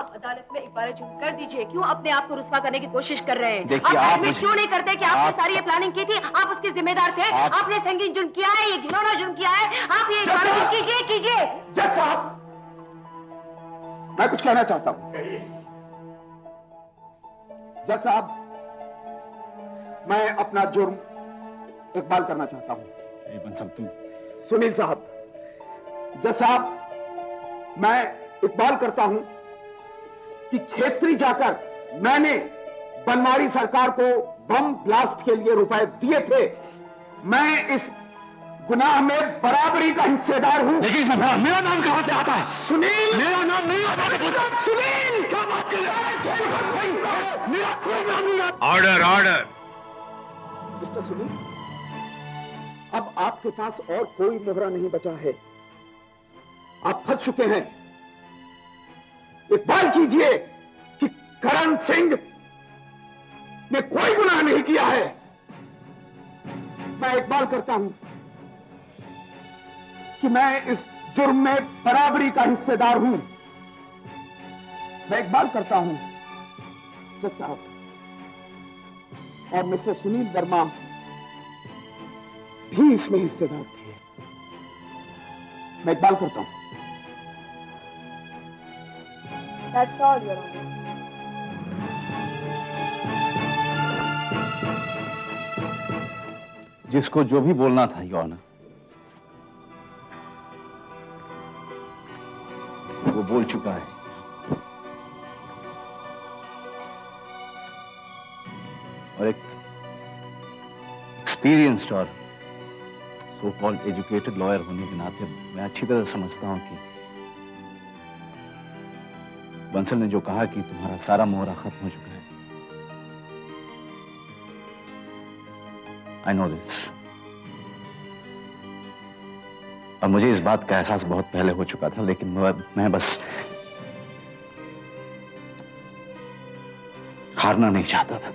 आप अदालत में एक बार जुर्म कर दीजिए। क्यों अपने आप को रुस्वा करने की कोशिश कर रहे हैं? देखिए, आप एडमिट क्यों नहीं करते कि आपने सारी ये प्लानिंग की थी? आप उसके जिम्मेदार थे। आपने संगीन जुर्म किया है, ये घिनौना जुर्म किया है। आप ये कीजिए। जज साहब, मैं कुछ कहना चाहता हूं। जज साहब, मैं अपना जुर्म इकबाल करना चाहता हूं। बंसल तू। सुनील साहब, जज साहब, मैं इकबाल करता हूं कि खेतरी जाकर मैंने बनवारी सरकार को बम ब्लास्ट के लिए रुपए दिए थे। मैं इस गुनाह में बराबरी का हिस्सेदार हूं। लेकिन इसमें मेरा नाम कहां से आता है? सुनील, मेरा नाम नहीं आता। सुनील, क्या बात कर रहे हैं? मेरा कोई नाम नहीं आता। ऑर्डर। मिस्टर सुनील, अब आपके पास और कोई मोहरा नहीं बचा है। आप फंस चुके हैं। इकबाल कीजिए कि करण सिंह ने कोई गुनाह नहीं किया है। मैं इकबाल करता हूं कि मैं इस जुर्म में बराबरी का हिस्सेदार हूं। मैं इकबाल करता हूं जज साहब, और मिस्टर सुनील वर्मा भी इसमें हिस्सेदार थे। मैं इकबाल करता हूं। That's all, Your Honor. जिसको जो भी बोलना था योर ऑनर, वो बोल चुका है। और एक एक्सपीरियंस्ड और सो कॉल्ड एजुकेटेड लॉयर होने के नाते मैं अच्छी तरह समझता हूं कि बंसल ने जो कहा कि तुम्हारा सारा मोहरा खत्म हो चुका है। आई नो दिस, और मुझे इस बात का एहसास बहुत पहले हो चुका था, लेकिन मैं बस हारना नहीं चाहता था।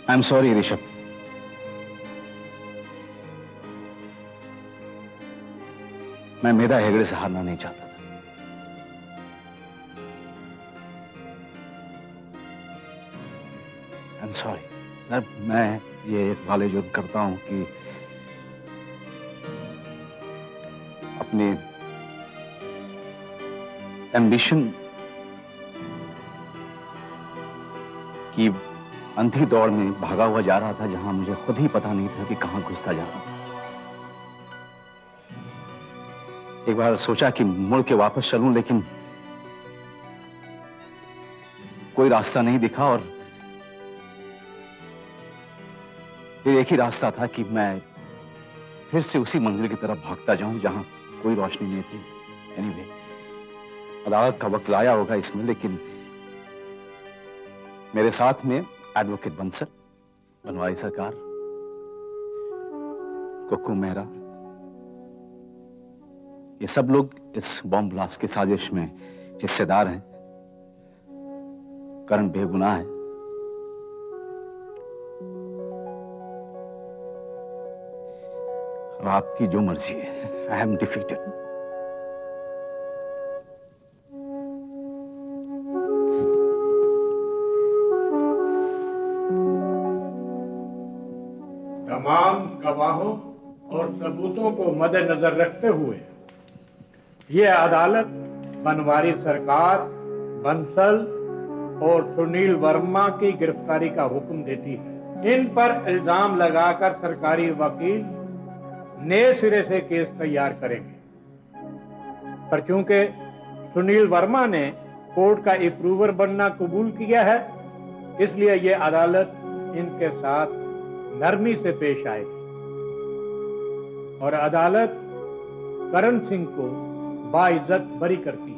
आई एम सॉरी ऋषभ, मैं मेधा हेगड़े से हारना नहीं चाहता था। आई एम सॉरी सर, मैं ये एक वाले जुर्म करता हूं कि अपने एम्बिशन की अंधी दौड़ में भागा हुआ जा रहा था, जहां मुझे खुद ही पता नहीं था कि कहां घुसता जा रहा हूं। एक बार सोचा कि मुड़ के वापस चलूं, लेकिन कोई रास्ता नहीं दिखा, और फिर एक ही रास्ता था कि मैं फिर से उसी मंजिल की तरफ भागता जाऊं जहां कोई रोशनी नहीं थी। एनीवे, अदालत का वक्त जाया होगा इसमें, लेकिन मेरे साथ में एडवोकेट बंसल, बनवारी सरकार, कुक्कू मेहरा, ये सब लोग इस बॉम्ब ब्लास्ट की साजिश में हिस्सेदार हैं। करण बेगुनाह है। अब आपकी जो मर्जी है। I am defeated. तमाम गवाहों और सबूतों को मद्देनजर रखते हुए ये अदालत बनवारी सरकार, बंसल और सुनील वर्मा की गिरफ्तारी का हुक्म देती है। इन पर इल्जाम लगाकर सरकारी वकील नए सिरे से केस तैयार करेंगे, पर चूंकि सुनील वर्मा ने कोर्ट का अप्रूवर बनना कबूल किया है, इसलिए ये अदालत इनके साथ नरमी से पेश आएगी और अदालत करण सिंह को बाइज्जत बरी करती है।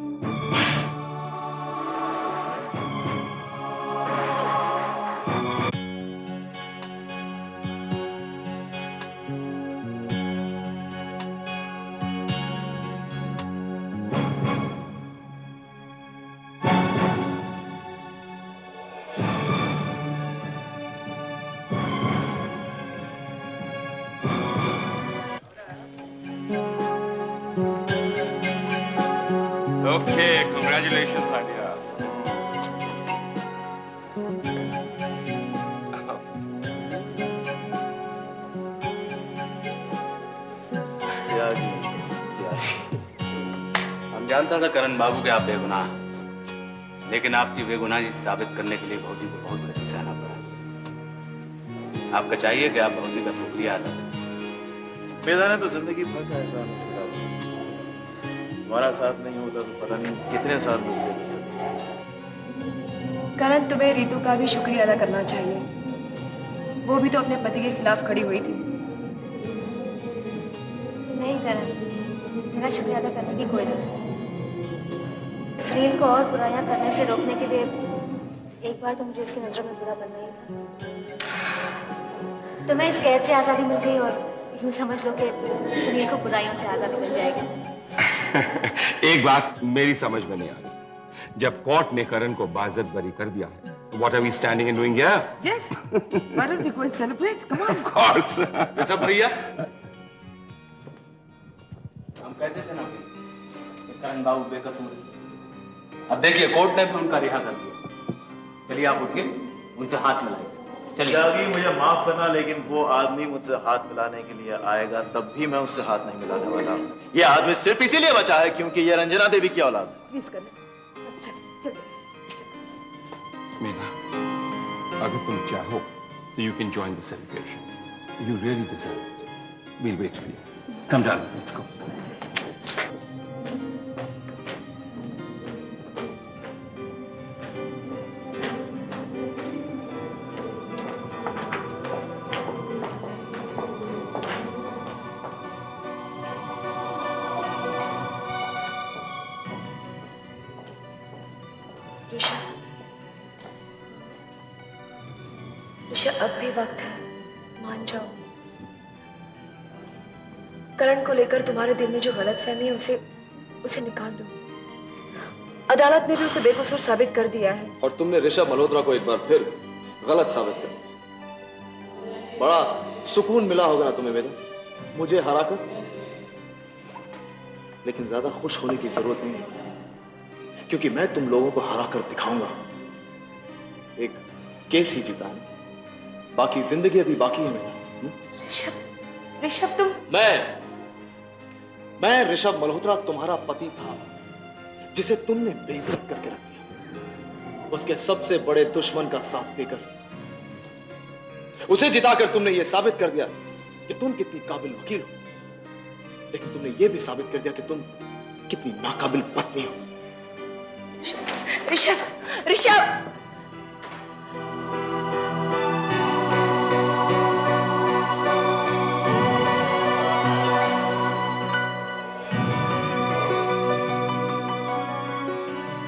जानता था करण बाबू के आप बेगुनाह हैं, लेकिन आपकी बेगुनाही साबित करने के लिए भौजी को बहुत गति सहना पड़ा। आपका चाहिए कि आप भौजी का शुक्रिया अदा करें। बेदा ने तो जिंदगी भर का एहसान छुड़ा दिया। हमारा साथ नहीं होता तो पता नहीं कितने साल मिलते थे। करण, तुम्हें रितु का भी शुक्रिया अदा करना चाहिए। वो भी तो अपने पति के खिलाफ खड़ी हुई थी। नहीं करण, मेरा शुक्रिया अदा करने की कोई जरूरत नहीं। सुनील को और बुराइयां करने से रोकने के लिए एक बार तो मुझे उसकी नजरों में बुरा बनना ही था। तुम्हें इस कैद से आज़ादी मिल गई और यूं समझ लो कि सुनील को बुराइयों से आज़ादी मिल जाएगी। एक बात मेरी समझ में नहीं आ रही, जब कोर्ट ने करण को बाइज्जत बरी कर दिया है, what are we standing and doing here? Yes. Why don't we go and celebrate? Come on. Of course. सब भैया, हम कहते थे ना कि करण बाबू बेकसूर है। अब देखिए कोर्ट ने भी उनका रिहा कर दिया। चलिए आप उठिए, उनसे हाथ मिलाइए। जागी, मुझे माफ करना, लेकिन वो आदमी मुझसे हाथ मिलाने के लिए आएगा तब भी मैं उससे हाथ नहीं मिलाने वाला। ये आदमी सिर्फ इसीलिए बचा है क्योंकि ये रंजना देवी की औलाद है। Please करण। चल। मेघा, अगर तुम चाहो तो you can join the celebration. You really deserve it. We'll wait for you. Come down, let's go. Rishabh, अब भी वक्त है, मान जाओ। करण को लेकर तुम्हारे दिल में जो गलतफहमी है उसे निकाल दो। अदालत ने भी उसे बेकसूर साबित कर दिया है। और तुमने ऋषभ मल्होत्रा को एक बार फिर गलत साबित कर दिया। बड़ा सुकून मिला होगा ना तुम्हें मेरे मुझे हराकर, लेकिन ज्यादा खुश होने की जरूरत नहीं है, क्योंकि मैं तुम लोगों को हराकर दिखाऊंगा। एक केस ही जीता है, बाकी जिंदगी अभी बाकी है मेरा। ऋषभ तुम। मैं ऋषभ मल्होत्रा तुम्हारा पति था, जिसे तुमने बेइज्जत करके रख दिया। उसके सबसे बड़े दुश्मन का साथ देकर उसे जिताकर तुमने यह साबित कर दिया कि तुम कितनी काबिल वकील हो, लेकिन तुमने यह भी साबित कर दिया कि तुम कितनी नाकाबिल पत्नी हो। ऋषभ, ऋषभ